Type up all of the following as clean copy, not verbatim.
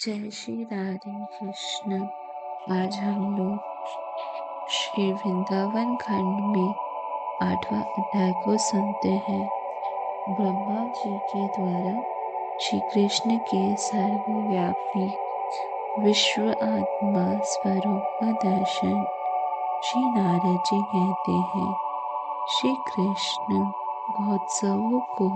जय श्री राधे कृष्ण। आज हम लोग श्री वृंदावन खंड में 8वां अध्याय को सुनते हैं। ब्रह्मा जी के द्वारा श्री कृष्ण के सर्वव्यापी विश्व आत्मा स्वरूप का दर्शन। श्री नारद जी कहते हैं, श्री कृष्ण महोत्सवों को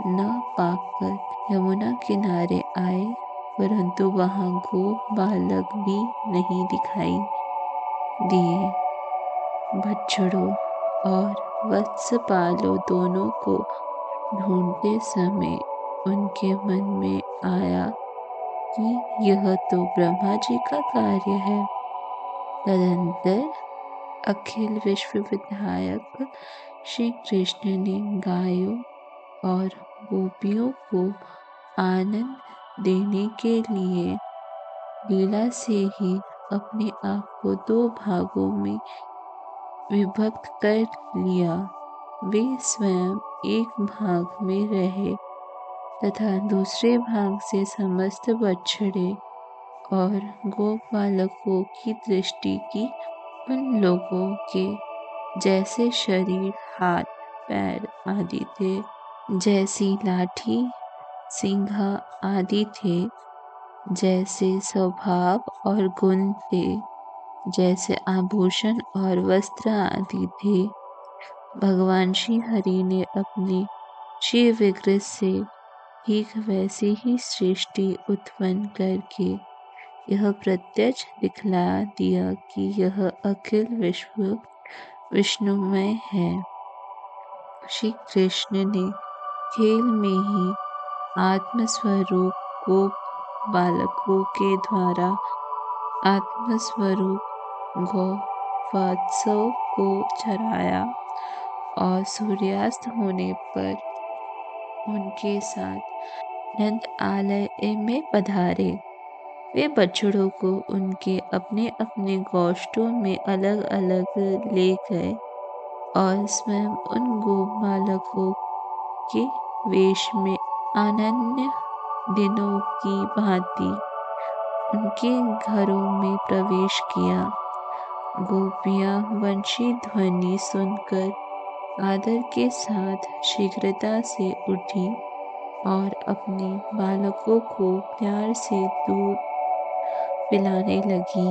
न पाकर यमुना किनारे आए, परंतु वहां गो बालक भी नहीं दिखाई दिए। बछड़ों और वत्सपालों दोनों को ढूंढते समय उनके मन में आया कि यह तो ब्रह्मा जी का कार्य है। तदंतर अखिल विश्व विधायक श्री कृष्ण ने गायों और गोपियों को आनंद देने के लिए लीला से ही अपने आप को 2 भागों में विभक्त कर लिया। वे स्वयं एक भाग में रहे तथा दूसरे भाग से समस्त बछड़े और गोपालकों की दृष्टि की। उन लोगों के जैसे शरीर, हाथ, पैर आदि थे, जैसी लाठी, सिंघा आदि थे, जैसे स्वभाव और गुण थे, जैसे आभूषण और वस्त्र आदि थे, भगवान श्री हरि ने अपने श्री विग्रह से ठीक वैसी ही सृष्टि उत्पन्न करके यह प्रत्यक्ष दिखला दिया कि यह अखिल विश्व विष्णुमय है। श्री कृष्ण ने खेल में ही आत्मस्वरूप को बालकों के द्वारा आत्मस्वरूप गौ वत्सों को चराया और सूर्यास्त होने पर उनके साथ नंद आलय में पधारे। वे बछड़ों को उनके अपने अपने गोष्ठों में अलग अलग ले गए और स्वयं उन गोपालकों के वेश में अनन्य दिनों की भांति उनके घरों में प्रवेश किया। गोपियां वंशी ध्वनि सुनकर आदर के साथ शीघ्रता से उठी और अपने बालकों को प्यार से दूध पिलाने लगी।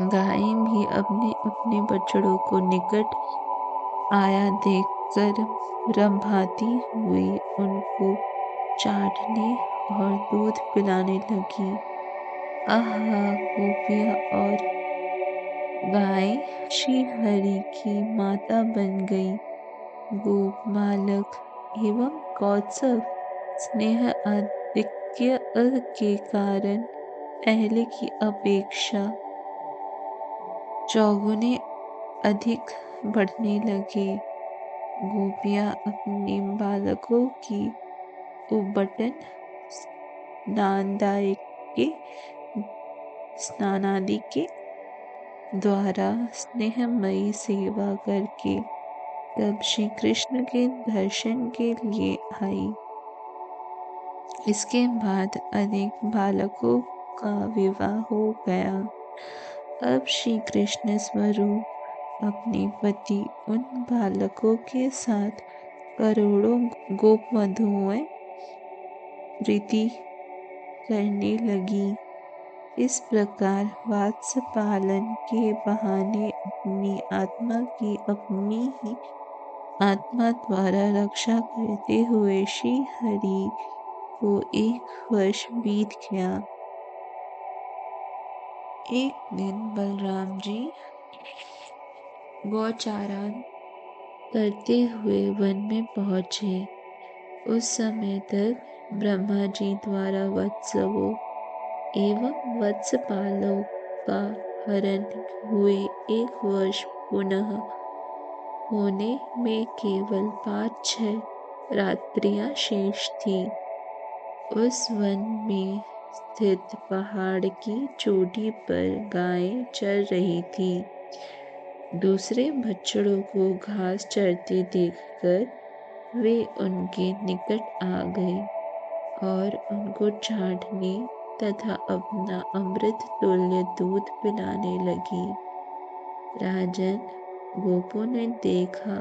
गायें भी अपने अपने बछड़ों को निकट आया देखकर रंभाती हुई उनको चाटने और दूध पिलाने लगी। आहा, गोपियां और गायें श्री हरि की माता बन गई। गोप बालक एवं कौत्सव स्नेह आधिक्य के कारण पहले की अपेक्षा चौगुने अधिक बढ़ने लगे। गोपियां अपने बालकों की उबटन स्नानादि के द्वारा स्नेहमयी सेवा करके तब श्री कृष्ण के दर्शन के लिए आई। इसके बाद अनेक बालकों का विवाह हो गया। अब श्री कृष्ण स्वरूप अपने पति उन बालकों के साथ करोड़ों गोपवधुओं प्रीति करने लगी। इस प्रकार वात्स्य पालन के बहाने अपनी आत्मा की अपनी ही आत्मा द्वारा रक्षा करते हुए श्री हरि को 1 वर्ष बीत गया। एक दिन बलराम जी गौचारण करते हुए वन में पहुंचे। उस समय तक ब्रह्मा जी द्वारा वत्सों एवं वत्सपालों का हरण हुए 1 वर्ष पुनः होने में केवल 5-6 रात्रियां शेष थी। उस वन में स्थित पहाड़ की चोटी पर गायें चर रही थी। दूसरे बछड़ों को घास चरते देखकर वे उनके निकट आ गए और उनको चाटने तथा अपना अमृत तुल्य दूध पिलाने लगी। राजन, गोपों ने देखा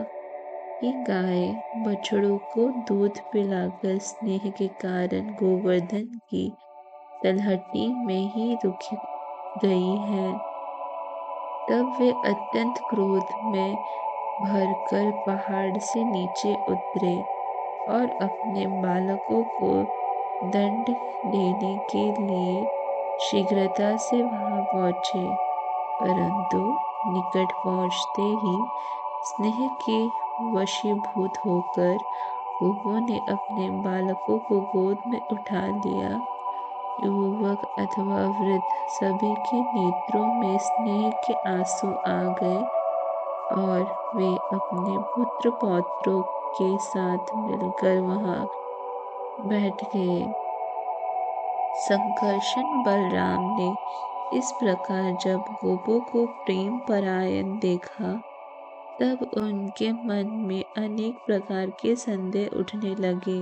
कि गाय बछड़ों को दूध पिलाकर स्नेह के कारण गोवर्धन की तलहटी में ही रुक गई है। तब वे अत्यंत क्रोध में भरकर पहाड़ से नीचे उतरे और अपने बालकों को दंड देने के लिए शीघ्रता से वहां पहुंचे, परंतु निकट पहुंचते ही स्नेह के वशीभूत होकर गोपों ने अपने बालकों को गोद में उठा लिया। युवक अथवा वृद्ध सभी के नेत्रों में स्नेह के आंसू आ गए और वे अपने पुत्र पौत्रों के साथ मिलकर वहां बैठ गए। संकर्षण बलराम ने इस प्रकार जब गोपों को प्रेम परायण देखा, तब उनके मन में अनेक प्रकार के संदेह उठने लगे।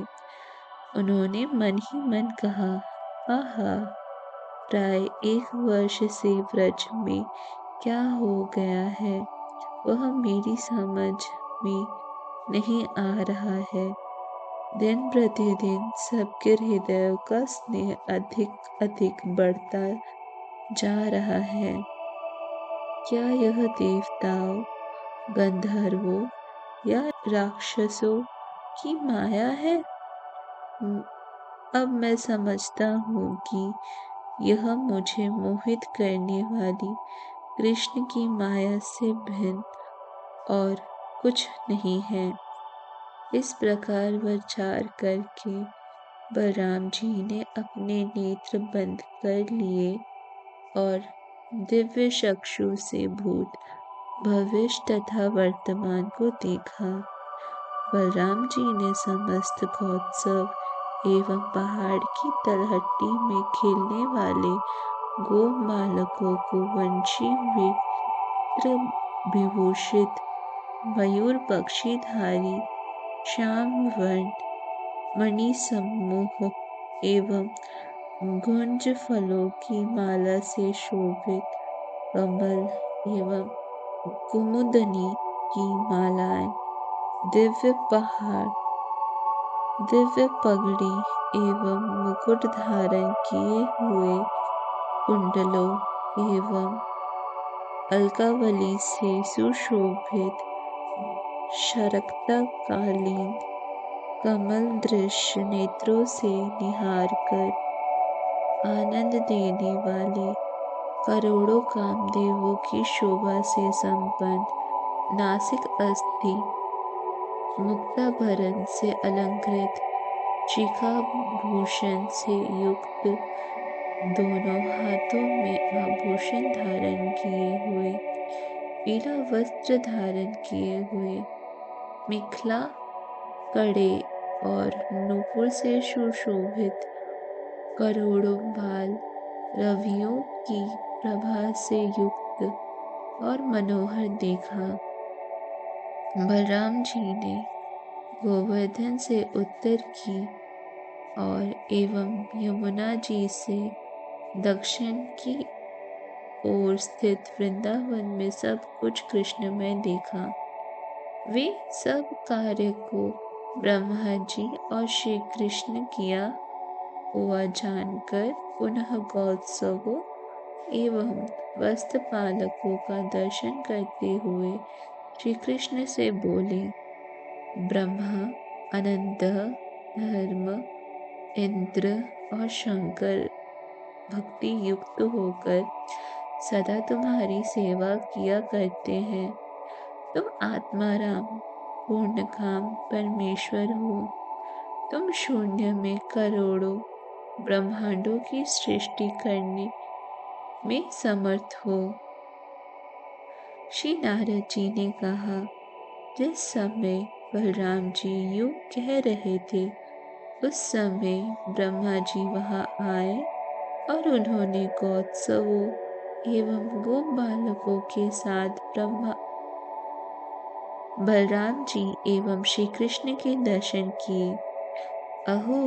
उन्होंने मन ही मन कहा, आहा, प्राय 1 वर्ष से व्रज में क्या हो गया है, वह मेरी समझ में नहीं आ रहा है। दिन प्रतिदिन सबके हृदयों का स्नेह अधिक अधिक बढ़ता जा रहा है। क्या यह देवताओं, गंधर्वों या राक्षसों की माया है? अब मैं समझता हूँ कि यह मुझे मोहित करने वाली कृष्ण की माया से भिन्न और कुछ नहीं है। इस प्रकार विचार करके बलराम जी ने अपने नेत्र बंद कर लिए और दिव्य चक्षु से भूत, भविष्य तथा वर्तमान को देखा। बलराम जी ने समस्त गौत्सव एवं पहाड़ की तलहटी में खेलने वाले गो बालकों को वंशी वक्र विभूषित मयूर पक्षीधारी श्याम वर्ण मणि समूह एवं गुंज फलों की माला से शोभित कमल एवं कुमुदनी की मालाएं, दिव्य पहाड़, दिव्य पगड़ी एवं मुकुट धारण किए हुए कुंडलों एवं अलकावली से सुशोभित शरक्ता कालीन कमल दृश्य नेत्रों से निहार कर आनंद देने वाले करोड़ों कामदेवों की शोभा से संपन्न नासिक अस्थि मुक्ताभरण से अलंकृत शिखा भूषण से युक्त दोनों हाथों में आभूषण धारण किए हुए, पीला वस्त्र धारण किए हुए, मिखला, कड़े और नूपुर से सुशोभित करोड़ों बाल रवियों की प्रभा से युक्त और मनोहर देखा। बलराम जी ने गोवर्धन से उत्तर की और एवं यमुना जी से दक्षिण की ओर स्थित वृंदावन में सब कुछ कृष्णमय देखा। वे सब कार्य को ब्रह्मा जी और श्री कृष्ण किया हुआ जानकर पुनः गौत्सवों एवं वस्त्रपालकों का दर्शन करते हुए श्री कृष्ण से बोले, ब्रह्मा, अनंत, धर्म, इंद्र और शंकर भक्ति युक्त होकर सदा तुम्हारी सेवा किया करते हैं। तुम आत्माराम, पूर्णकाम परमेश्वर हो। तुम शून्य में करोड़ों ब्रह्मांडों की सृष्टि करने में समर्थ हो। श्री नारद जी ने कहा, जिस समय बलराम जी यूं कह रहे थे, उस समय ब्रह्मा जी वहां आए और उन्होंने गौत्सवों एवं गो बालकों के साथ बलराम जी एवं श्री कृष्ण के दर्शन किए। अहो,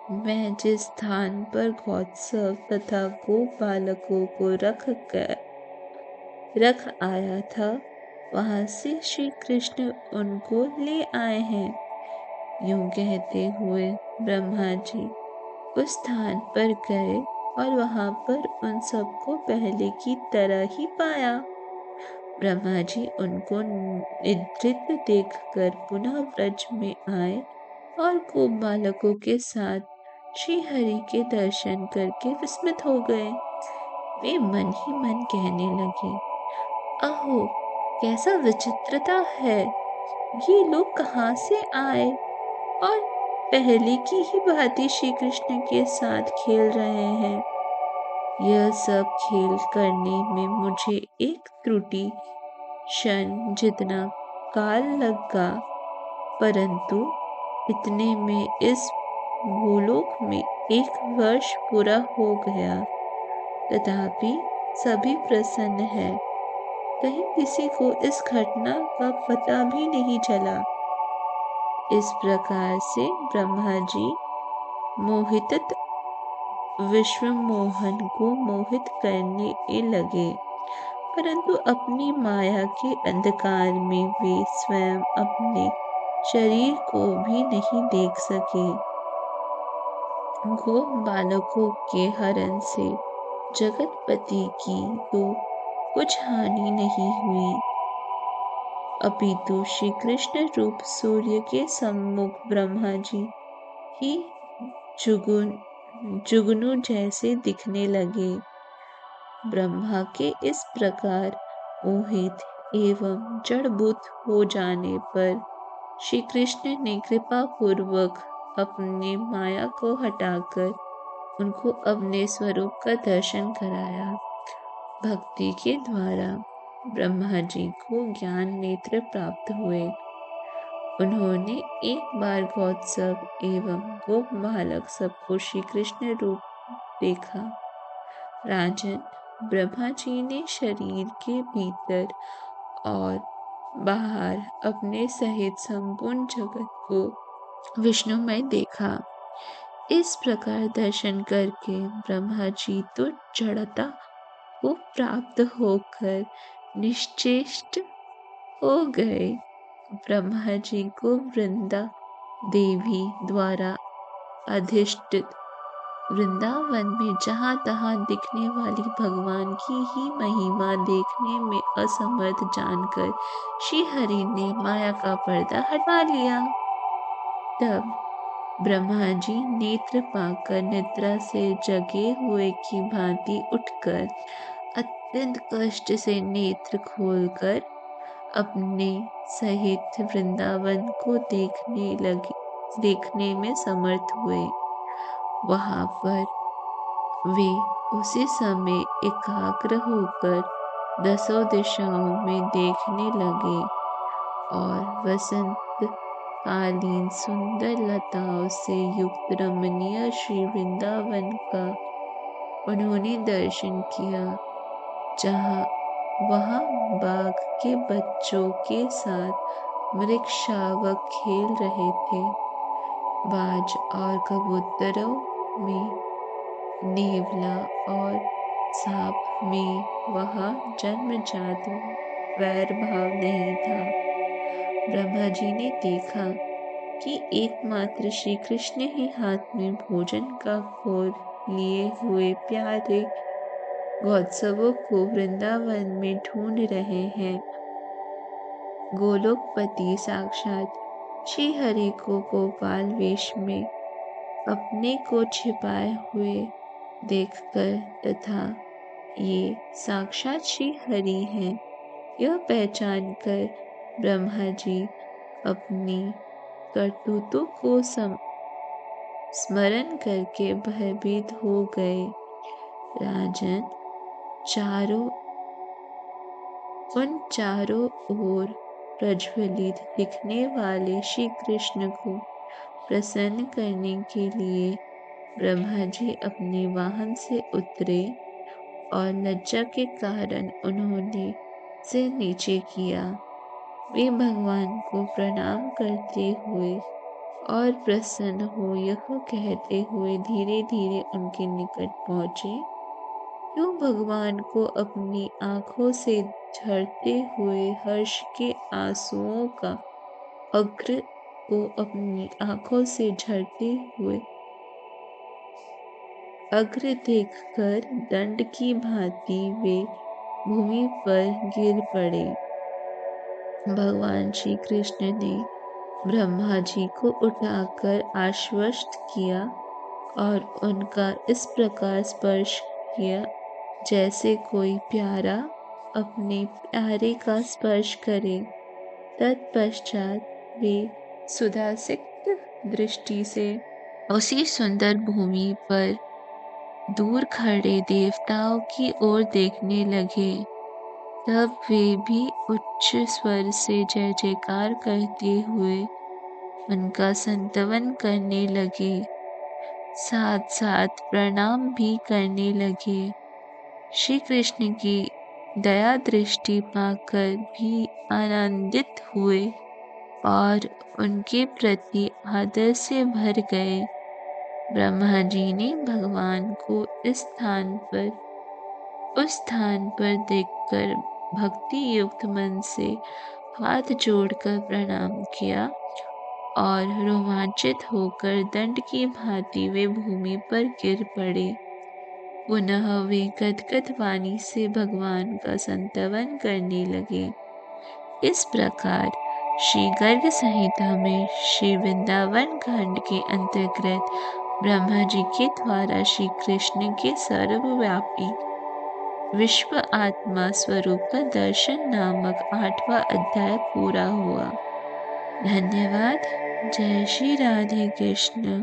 मैं जिस स्थान पर गौत्सव तथा गोप बालकों को रख आया था, वहां से श्री कृष्ण उनको ले आए हैं। यूं कहते हुए ब्रह्मा जी उस स्थान पर गए और वहां पर उन सबको पहले की तरह ही पाया। ब्रह्मा जी उनको निद्रित देखकर पुनः व्रज में आए और गोप बालकों के साथ श्री हरि के दर्शन करके विस्मित हो गए। वे मन ही मन कहने लगे, अहो, कैसा विचित्रता है! ये लोग कहाँ से आए और पहले की ही भांति श्री कृष्ण के साथ खेल रहे हैं। यह सब खेल करने में मुझे एक त्रुटि क्षण जितना काल लगा, परंतु इतने में इस भूलोक में 1 वर्ष पूरा हो गया। तथापि सभी प्रसन्न है। कहीं किसी को इस घटना का पता भी नहीं चला। इस प्रकार से ब्रह्मा जी मोहित विश्व मोहन को मोहित करने लगे, परंतु अपनी माया के अंधकार में वे स्वयं अपने शरीर को भी नहीं देख सके। गोप बालकों के हरण से जगतपति की तो कुछ हानि नहीं हुई, अपितु श्री कृष्ण रूप सूर्य के सम्मुख ब्रह्मा जी ही जुगनू जैसे दिखने लगे। ब्रह्मा के इस प्रकार मोहित एवं जड़भूत हो जाने पर श्री कृष्ण ने कृपा पूर्वक अपनी माया को हटाकर उनको अपने स्वरूप का दर्शन कराया। भक्ति के द्वारा ब्रह्मा जी को ज्ञान नेत्र प्राप्त हुए। उन्होंने एक बार गौत्सव एवं गोप बालक सबको श्री कृष्ण रूप देखा। राजन, ब्रह्मा जी ने शरीर के भीतर और बाहर अपने सहित संपूर्ण जगत को विष्णुमय देखा। इस प्रकार दर्शन करके ब्रह्मा जी तो जड़ता को प्राप्त होकर निश्चेष्ट हो गए। ब्रह्मा जी को वृंदा देवी द्वारा अधिष्ठित वृंदावन में जहाँ तहाँ दिखने वाली भगवान की ही महिमा देखने में असमर्थ जानकर श्री हरि ने माया का पर्दा हटा लिया। तब ब्रह्मा जी नेत्र पाकर निद्रा से जगे हुए की भांति उठकर अत्यंत कष्ट से नेत्र खोलकर अपने सहित वृंदावन को देखने में समर्थ हुए। वहां पर वे उसी समय एकाग्र होकर 10 दिशाओं में देखने लगे और वसंत कालीन सुंदर लताओं से युक्त रमणीय श्री वृंदावन का उन्होंने दर्शन किया, जहाँ वहाँ बाघ के बच्चों के साथ मृग शावक खेल रहे थे। बाज और कबूतरों में, नेवला और सांप में वहाँ जन्मजात वैर भाव नहीं था। ब्रह्मा जी ने देखा कि एकमात्र श्री कृष्ण ही हाथ में भोजन का खोल लिए हुए प्यारे गौत्सवों को वृंदावन में ढूंढ रहे हैं। गोलोकपति साक्षात श्री हरि को गोपाल वेश में अपने को छिपाए हुए देखकर तथा ये साक्षात श्री हरि हैं यह पहचान कर ब्रह्मा जी अपनी करतूतों को स्मरण करके भयभीत हो गए। राजन, उन चारों ओर प्रज्वलित दिखने वाले श्री कृष्ण को प्रसन्न करने के लिए ब्रह्मा जी अपने वाहन से उतरे और लज्जा के कारण उन्होंने सिर नीचे किया। वे भगवान को प्रणाम करते हुए और प्रसन्न हो यह कहते हुए धीरे धीरे उनके निकट पहुँचे। यूँ भगवान को अपनी आँखों से झरते हुए हर्ष के आँसुओं का अग्र को अपनी आँखों से झरते हुए अग्र देखकर दंड की भांति वे भूमि पर गिर पड़े। भगवान श्री कृष्ण ने ब्रह्मा जी को उठाकर आश्वस्त किया और उनका इस प्रकार स्पर्श किया जैसे कोई प्यारा अपने प्यारे का स्पर्श करे। तत्पश्चात वे सुधासिक्त दृष्टि से उसी सुंदर भूमि पर दूर खड़े देवताओं की ओर देखने लगे। तब वे भी उच्च स्वर से जय जयकार करते हुए उनका संतवन करने लगे, साथ साथ प्रणाम भी करने लगे। श्री कृष्ण की दया दृष्टि पाकर भी आनंदित हुए और उनके प्रति आदर से भर गए। ब्रह्मा जी ने भगवान को उस स्थान पर देखकर भक्ति युक्त मन से हाथ जोड़कर प्रणाम किया और रोमांचित होकर दंड की भांति वे भूमि पर गिर पड़े। पुनः वे गदगद वाणी से भगवान का संतवन करने लगे। इस प्रकार श्री गर्ग संहिता में श्री वृंदावन खंड के अंतर्गत ब्रह्मा जी के द्वारा श्री कृष्ण के सर्वव्यापी विश्व आत्मा स्वरूप का दर्शन नामक 8वां अध्याय पूरा हुआ। धन्यवाद। जय श्री राधे कृष्ण।